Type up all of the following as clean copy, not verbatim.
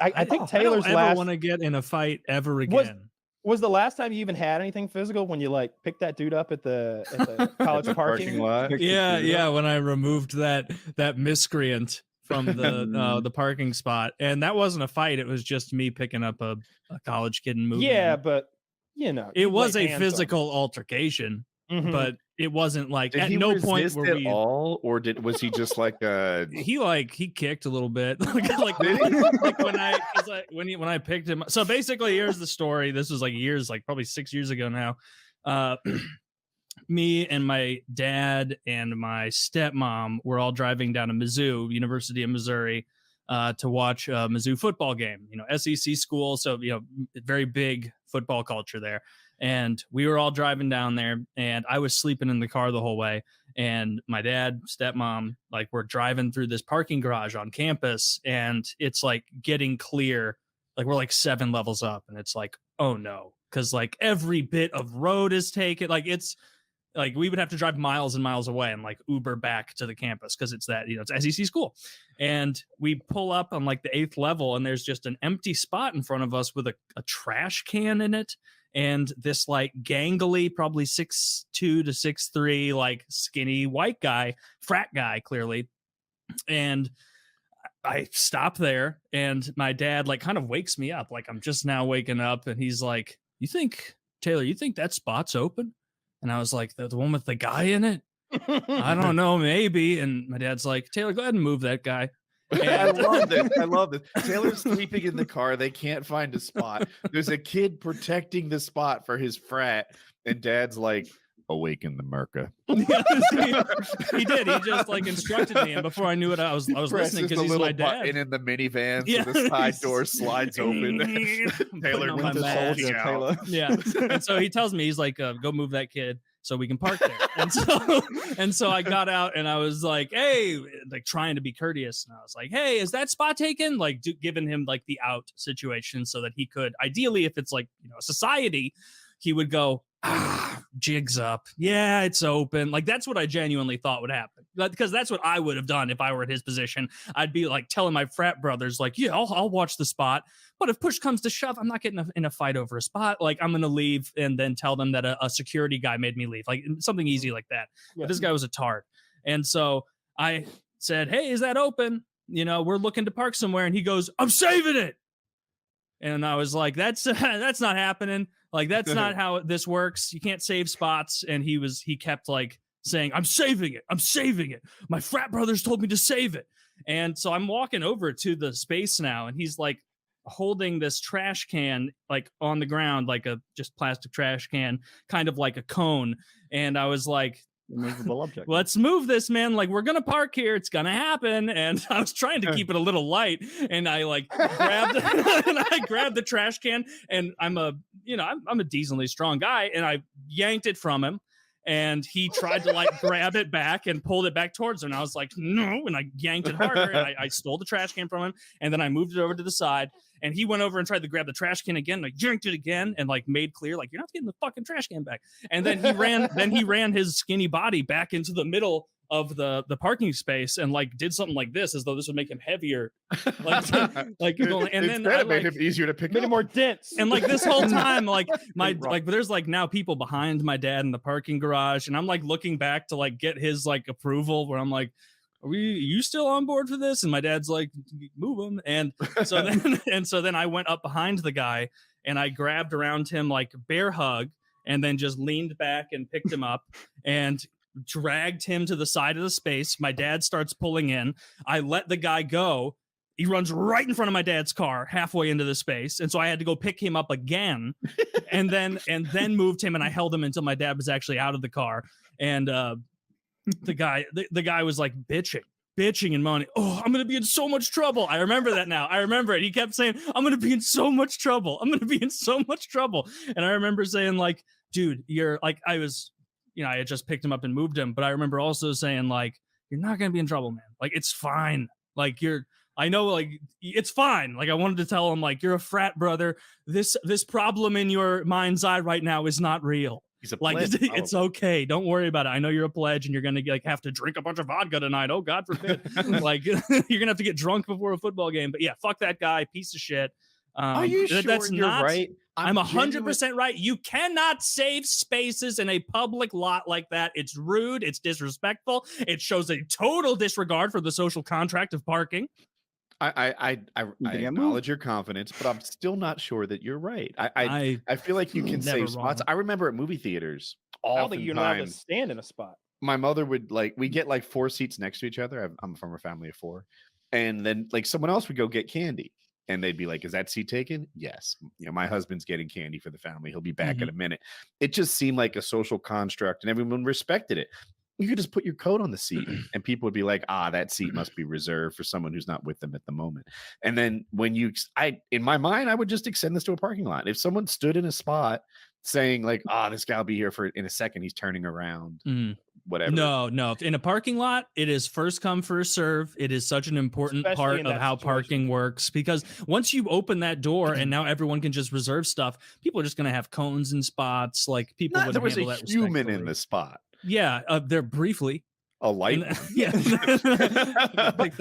I think Taylor's I don't ever last want to get in a fight ever was again. was the last time you even had anything physical when you like picked that dude up at the college The parking parking? lot. Yeah. When I removed that miscreant from the parking spot, and that wasn't a fight. It was just me picking up a college kid and moving Yeah, him. but you know, It you was laid a hands on him. physical altercation, Mhm. but it wasn't like Did at he no point resist were at we. all, or was he just like a? He kicked a little bit like when I picked him. So basically, here's the story. This was like years, like probably 6 years ago now. Me and my dad and my stepmom were all driving down to Mizzou, University of Missouri, to watch a Mizzou football game. You know, SEC school, so very big football culture there. And we were all driving down there, and I was sleeping in the car the whole way. And my dad, stepmom, like we're driving through this parking garage on campus, and it's like getting clear. Like we're like 7 levels up, and it's like, oh no, because like every bit of road is taken. Like it's like we would have to drive miles and miles away and like Uber back to the campus because it's that, it's SEC school. And we pull up on like the 8th level, and there's just an empty spot in front of us with a trash can in it. And this like gangly, probably 6'2" to 6'3", like skinny white guy, frat guy, clearly. And I stop there, and my dad like kind of wakes me up. Like I'm just now waking up, and he's like, Taylor, you think that spot's open? And I was like, the one with the guy in it? I don't know, maybe. And my dad's like, Taylor, go ahead and move that guy. I love this. I love this. Taylor's sleeping in the car. They can't find a spot. There's a kid protecting the spot for his frat, and dad's like, awaken the Murka. He did. He just like instructed me, and before I knew it, I was listening because he's my dad. Button in the minivan, so the side door slides open. Taylor Winter Soldier, Taylor. Yeah, and so he tells me, he's like, go move that kid so we can park there. And so I got out, and I was like, hey, like trying to be courteous, and I was like, hey, is that spot taken? Like giving him like the out situation so that he could, ideally, if it's like a society, he would go, jigs up. Yeah, it's open. Like that's what I genuinely thought would happen, because that's what I would have done if I were in his position. I'd be like telling my frat brothers, like, yeah, I'll watch the spot. But if push comes to shove, I'm not getting in a fight over a spot. Like I'm going to leave and then tell them that a security guy made me leave, like something easy like that. Yeah. But this guy was a tart. And so I said, hey, is that open? We're looking to park somewhere. And he goes, I'm saving it. And I was like, that's not happening. Like, that's not how this works. You can't save spots. And he kept like saying, I'm saving it. I'm saving it. My frat brothers told me to save it. And so I'm walking over to the space now, and he's like holding this trash can like on the ground, like a just plastic trash can, kind of like a cone. And I was like, immovable object. Let's move this, man. Like we're gonna park here. It's gonna happen. And I was trying to keep it a little light, and I like grabbed the trash can, and I'm a decently strong guy, and I yanked it from him. And he tried to like grab it back and pulled it back towards him. And I was like, no. And I yanked it harder, and I stole the trash can from him. And then I moved it over to the side. And he went over and tried to grab the trash can again. And I yanked it again and like made clear, like, you're not getting the fucking trash can back. And then he ran his skinny body back into the middle of the parking space and like did something like this, as though this would make him heavier. Like and then it made him easier to pick up. More dense. And like this whole time, like there's like now people behind my dad in the parking garage, and I'm like looking back to like get his like approval, where I'm like, are you still on board for this? And my dad's like, move him. And so then I went up behind the guy, and I grabbed around him like bear hug, and then just leaned back and picked him up and dragged him to the side of the space. My dad starts pulling in. I let the guy go. He runs right in front of my dad's car halfway into the space. And so I had to go pick him up again and then moved him, and I held him until my dad was actually out of the car. And the guy was like bitching and moaning, oh, I'm going to be in so much trouble. I remember that now. I remember it. He kept saying, I'm going to be in so much trouble. I'm going to be in so much trouble. And I remember saying like, dude, you're like, I had just picked him up and moved him. But I remember also saying like, you're not going to be in trouble, man. Like, it's fine. Like I know, like, it's fine. Like, I wanted to tell him, like, you're a frat brother. This problem in your mind's eye right now is not real. He's a Like, pledge, it's okay. Don't worry about it. I know you're a pledge and you're going to like have to drink a bunch of vodka tonight. Oh, God forbid. Like, you're going to have to get drunk before a football game. But yeah, fuck that guy. Piece of shit. Are you sure that's you're not right? I'm 100% right. You cannot save spaces in a public lot like that. It's rude. It's disrespectful. It shows a total disregard for the social contract of parking. I acknowledge your confidence, but I'm still not sure that you're right. I feel like you can save spots. I remember at movie theaters, I don't think you're not allowed to stand in a spot. My mother would we get like 4 seats next to each other. I'm from a family of 4, and then like someone else would go get candy, and they'd be like, "Is that seat taken?" Yes. My husband's getting candy for the family. He'll be back in a minute. It just seemed like a social construct, and everyone respected it. You could just put your coat on the seat and people would be like, that seat must be reserved for someone who's not with them at the moment. And then when in my mind, I would just extend this to a parking lot. If someone stood in a spot saying like, this guy will be here in a second, he's turning around, whatever. No. In a parking lot, it is first come, first serve. It is such an important part of how parking works, because once you open that door and now everyone can just reserve stuff, people are just going to have cones and spots. Like people would handle that there was a human in the spot. Yeah, there briefly. A light. Yeah. But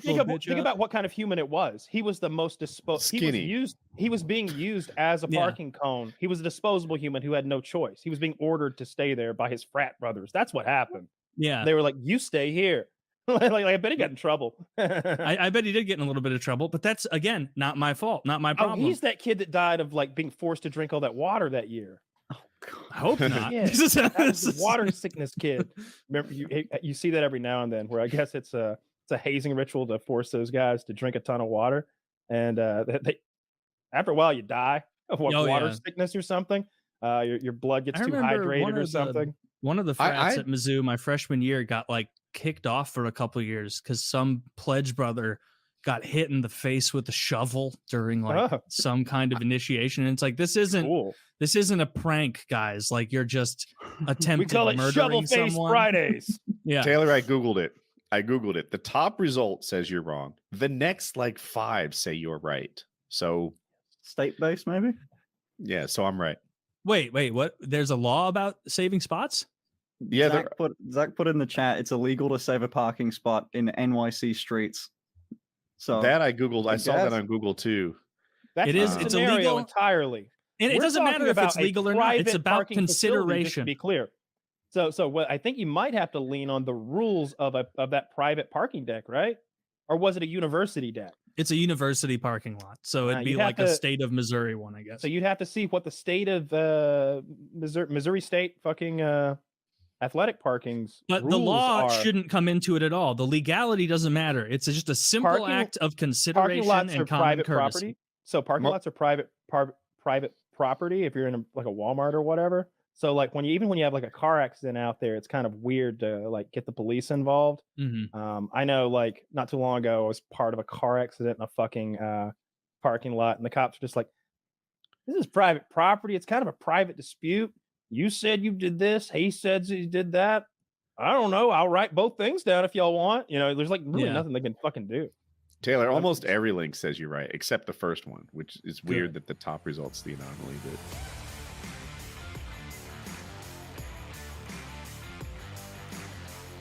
think about what kind of human it was. He was the most skinny. He was being used as a parking cone. He was a disposable human who had no choice. He was being ordered to stay there by his frat brothers. That's what happened. Yeah. They were like, "You stay here." like I bet he got in trouble. I bet he did get in a little bit of trouble, but that's again not my fault, not my problem. He's that kid that died of like being forced to drink all that water that year. I hope not. Yeah, that's the water sickness kid. Remember, you see that every now and then, where I guess it's a hazing ritual to force those guys to drink a ton of water, and after a while you die of water sickness or something. Your blood gets too hydrated or something. One of the frats at Mizzou my freshman year got like kicked off for a couple of years because some pledge brother got hit in the face with a shovel during like some kind of initiation. And it's like, this isn't a prank, guys. Like, you're just attempting to murdering shovel face someone. Fridays. Yeah. Taylor, I Googled it. The top result says you're wrong. The next like 5 say you're right. So state-based, maybe? Yeah, so I'm right. Wait, what? There's a law about saving spots? Yeah, Zach put in the chat, it's illegal to save a parking spot in NYC streets. So that I Googled. I saw that on Google too. It's illegal entirely. And it doesn't matter if it's legal or not. It's about consideration. Just to be clear. So what I think you might have to lean on the rules of that private parking deck, right? Or was it a university deck? It's a university parking lot, so it'd be like a state of Missouri one, I guess. So you'd have to see what the state of Missouri State fucking athletic parkings. But the law shouldn't come into it at all. The legality doesn't matter. It's just a simple act of consideration and common courtesy. Property. So parking lots are private property if you're in like a Walmart or whatever. So like when you have like a car accident out there, it's kind of weird to like get the police involved. I know like not too long ago I was part of a car accident in a fucking parking lot, and the cops are just like, "This is private property. It's kind of a private dispute. You said you did this. He said he did that. I don't know. I'll write both things down if y'all want." There's like really nothing they can fucking do. Taylor, almost every link says you're right, except the first one, which is weird that the top result's the anomaly. But